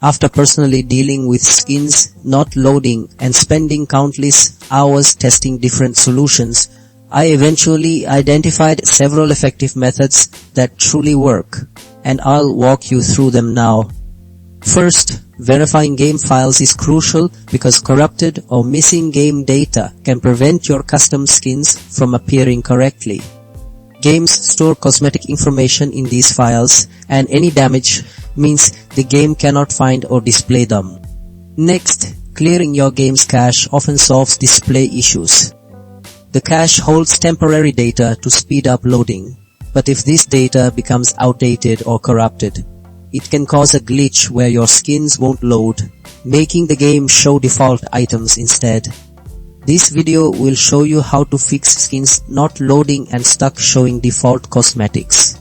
After personally dealing with skins not loading and spending countless hours testing different solutions, I eventually identified several effective methods that truly work, and I'll walk you through them now. First, verifying game files is crucial because corrupted or missing game data can prevent your custom skins from appearing correctly. Games store cosmetic information in these files, and any damage means the game cannot find or display them. Next, clearing your game's cache often solves display issues. The cache holds temporary data to speed up loading, but if this data becomes outdated or corrupted, it can cause a glitch where your skins won't load, making the game show default items instead. This video will show you how to fix skins not loading and stuck showing default cosmetics.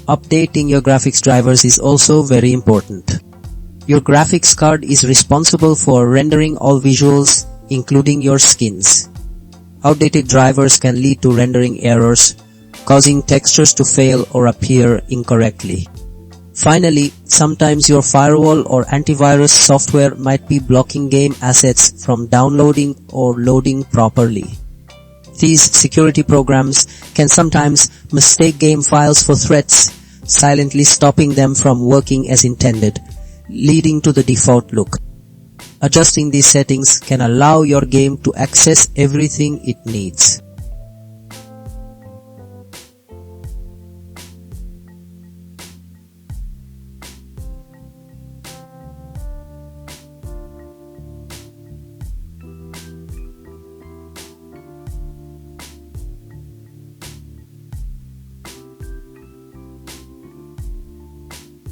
Updating your graphics drivers is also very important. Your graphics card is responsible for rendering all visuals, including your skins. Outdated drivers can lead to rendering errors, causing textures to fail or appear incorrectly. Finally, sometimes your firewall or antivirus software might be blocking game assets from downloading or loading properly. These security programs can sometimes mistake game files for threats, silently stopping them from working as intended, leading to the default look. Adjusting these settings can allow your game to access everything it needs.